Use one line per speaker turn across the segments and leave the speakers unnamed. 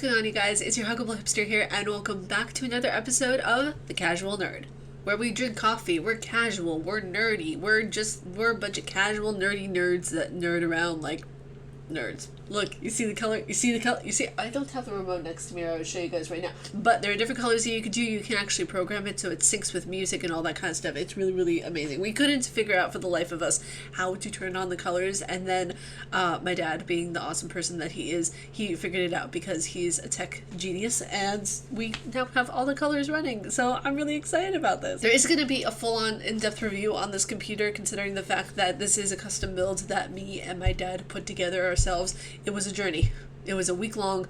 going on, you guys? It's your Huggable Hipster here, and welcome back to another episode of The Casual Nerd, where we drink coffee, we're casual, we're nerdy, we're a bunch of casual, nerdy nerds that nerd around like nerds. Look, you see the color? You see the color? You see, I don't have the remote next to me, or I would show you guys right now. But there are different colors that you could do. You can actually program it so it syncs with music and all that kind of stuff. It's really, really amazing. We couldn't figure out for the life of us how to turn on the colors, and then my dad, being the awesome person that he is, he figured it out because he's a tech genius, and we now have all the colors running. So I'm really excited about this. There is going to be a full-on in-depth review on this computer, considering the fact that this is a custom build that me and my dad put together ourselves. It was a journey. It was a week-long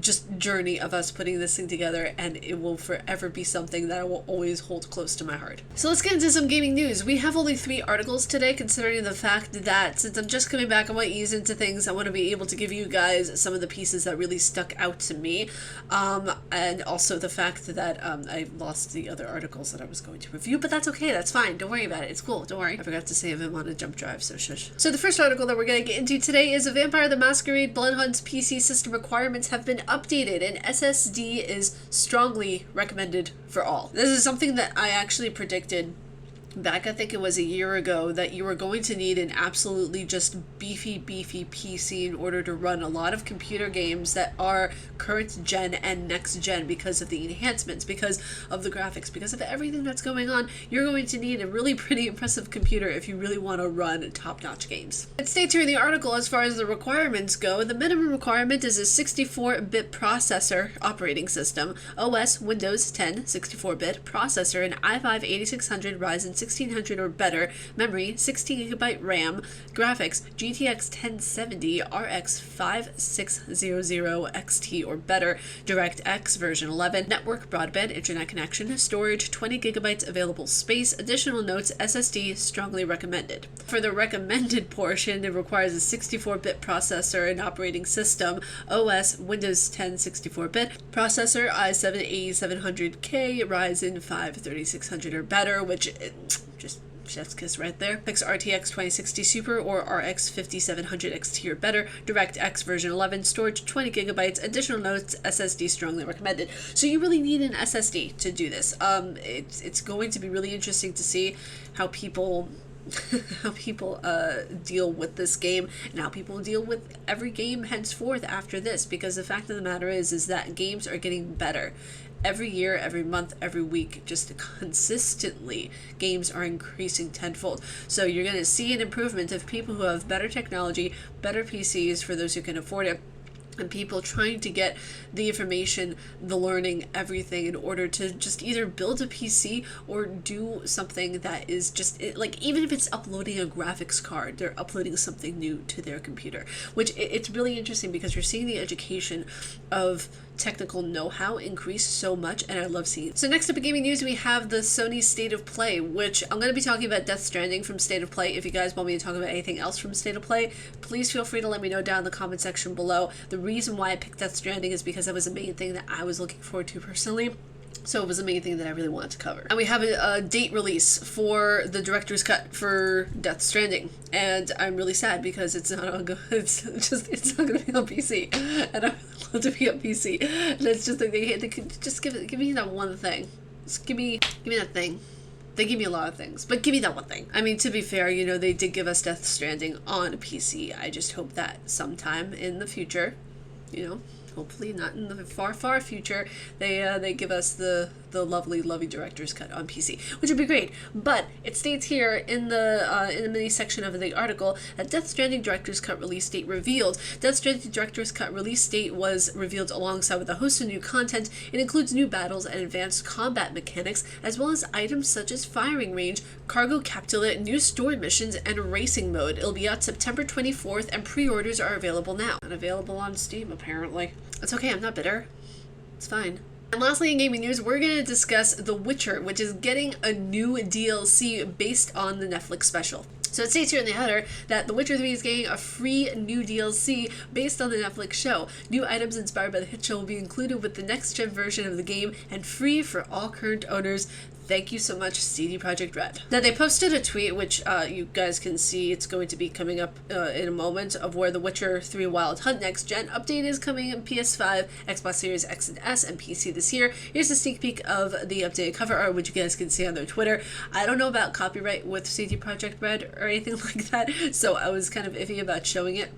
just journey of us putting this thing together, and it will forever be something that I will always hold close to my heart. So let's get into some gaming news. We have only 3 articles today, considering the fact that since I'm just coming back, I want to ease into things. I want to be able to give you guys some of the pieces that really stuck out to me, and also the fact that I lost the other articles that I was going to review, but that's okay, that's fine, don't worry about it, it's cool, don't worry. I forgot to save him on a jump drive, so shush. So the first article that we're going to get into today is a Vampire the Masquerade Bloodhunt's PC system requirements have been updated, and SSD is strongly recommended for all. This is something that I actually predicted back, I think it was a year ago, that you were going to need an absolutely just beefy PC in order to run a lot of computer games that are current gen and next gen because of the enhancements, because of the graphics, because of everything that's going on. You're going to need a really pretty impressive computer if you really want to run top-notch games. It states here in the article, as far as the requirements go, the minimum requirement is a 64-bit processor operating system, OS Windows 10 64-bit processor, an i5-8600 Ryzen 1600 or better, memory 16GB RAM, graphics GTX 1070 RX 5600 XT or better, DirectX version 11, network broadband internet connection, storage 20GB available space. Additional notes: SSD strongly recommended. For the recommended portion, it requires a 64-bit processor and operating system, OS Windows 10 64-bit processor, i7-8700K Ryzen 5 3600 or better, which just chef's kiss right there. Pix RTX 2060 Super or RX 5700 XT or better, DirectX version 11, storage 20GB. Additional notes: SSD strongly recommended. So you really need an SSD to do this. It's going to be really interesting to see how people deal with this game, and how people deal with every game henceforth after this, because the fact of the matter is that games are getting better. Every year, every month, every week, just consistently, games are increasing tenfold. So you're going to see an improvement of people who have better technology, better PCs for those who can afford it, and people trying to get the information, the learning, everything in order to just either build a PC or do something that is just, like, even if it's uploading a graphics card, they're uploading something new to their computer, which it's really interesting because you're seeing the education of technical know-how increase so much, and I love seeing it. So next up in gaming news, we have the Sony State of Play, which I'm going to be talking about Death Stranding from State of Play. If you guys want me to talk about anything else from State of Play, please feel free to let me know down in the comment section below. The reason why I picked Death Stranding is because that was the main thing that I was looking forward to personally. So it was the main thing that I really wanted to cover. And we have a date release for the director's cut for Death Stranding, and I'm really sad because it's not on it's not going to be on PC, and I want to be on PC. And it's just like they could just give me that one thing. Just give me that thing. They give me a lot of things, but give me that one thing. I mean, to be fair, you know, they did give us Death Stranding on a PC. I just hope that sometime in the future, you know, hopefully not in the far future, they give us the lovely director's cut on PC, which would be great. But it states here in the mini section of the article that Death Stranding director's cut release date revealed. Death Stranding director's cut release date was revealed alongside with a host of new content. It includes new battles and advanced combat mechanics, as well as items such as firing range, cargo capsule, new story missions, and racing mode. It'll be out September 24th, and pre-orders are available now. And available on Steam, apparently. It's okay, I'm not bitter. It's fine. And lastly, in gaming news, we're going to discuss The Witcher, which is getting a new DLC based on the Netflix special. So it states here in the header that The Witcher 3 is getting a free new DLC based on the Netflix show. New items inspired by the hit show will be included with the next-gen version of the game and free for all current owners. Thank you so much, CD Projekt Red. Now, they posted a tweet, which you guys can see, it's going to be coming up in a moment, of where the Witcher 3 Wild Hunt Next Gen update is coming in PS5, Xbox Series X and S, and PC this year. Here's a sneak peek of the updated cover art, which you guys can see on their Twitter. I don't know about copyright with CD Projekt Red or anything like that, so I was kind of iffy about showing it.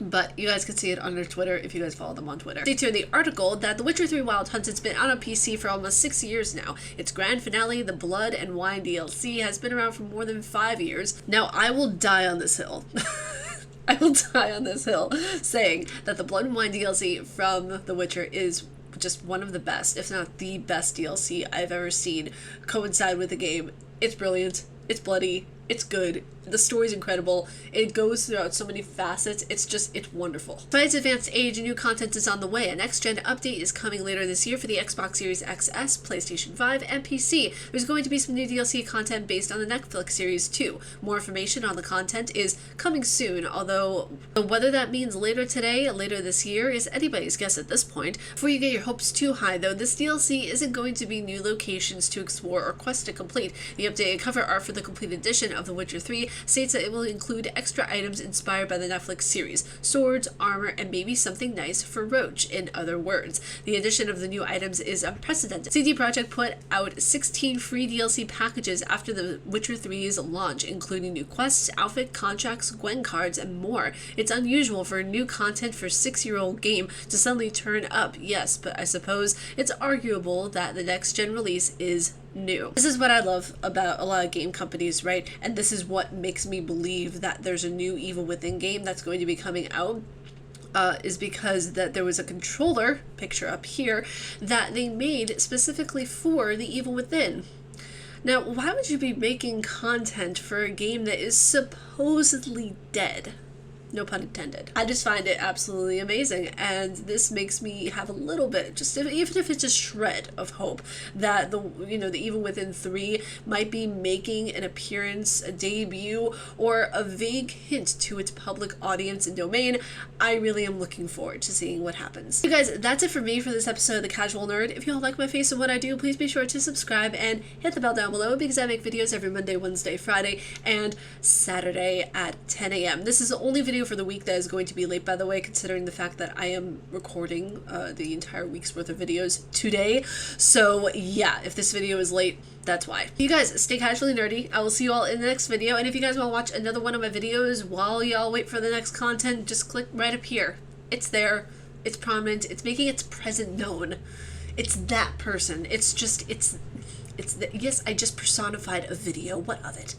But you guys can see it on their Twitter if you guys follow them on Twitter. Stay tuned in the article that The Witcher 3 Wild Hunt has been out on PC for almost 6 years now. Its grand finale, the Blood and Wine DLC, has been around for more than 5 years. Now, I will die on this hill. I will die on this hill saying that the Blood and Wine DLC from The Witcher is just one of the best, if not the best DLC I've ever seen coincide with the game. It's brilliant. It's bloody. It's good. The story's incredible. It goes throughout so many facets. It's wonderful. By its advanced age, new content is on the way. A next-gen update is coming later this year for the Xbox Series XS, PlayStation 5, and PC. There's going to be some new DLC content based on the Netflix series too. More information on the content is coming soon, although whether that means later today, later this year, is anybody's guess at this point. Before you get your hopes too high, though, this DLC isn't going to be new locations to explore or quests to complete. The updated cover art for the complete edition of The Witcher 3 states that it will include extra items inspired by the Netflix series, swords, armor, and maybe something nice for Roach, in other words. The addition of the new items is unprecedented. CD Projekt put out 16 free DLC packages after The Witcher 3's launch, including new quests, outfit, contracts, Gwen cards, and more. It's unusual for new content for a 6-year-old game to suddenly turn up, yes, but I suppose it's arguable that the next-gen release is new. This is what I love about a lot of game companies, right? And this is what makes me believe that there's a new Evil Within game that's going to be coming out. Is because that there was a controller, picture up here, that they made specifically for the Evil Within. Now, why would you be making content for a game that is supposedly dead? No pun intended. I just find it absolutely amazing, and this makes me have a little bit, even if it's a shred of hope, that the Evil Within 3 might be making an appearance, a debut, or a vague hint to its public audience and domain. I really am looking forward to seeing what happens. You guys, that's it for me for this episode of The Casual Nerd. If you all like my face and what I do, please be sure to subscribe and hit the bell down below, because I make videos every Monday, Wednesday, Friday, and Saturday at 10 a.m. This is the only video for the week that is going to be late, by the way, considering the fact that I am recording the entire week's worth of videos today. So yeah, if this video is late, that's why. You guys, stay casually nerdy. I will see you all in the next video, and if you guys want to watch another one of my videos while y'all wait for the next content, just click right up here. It's there. It's prominent. It's making its presence known. It's that person. Yes, I just personified a video. What of it?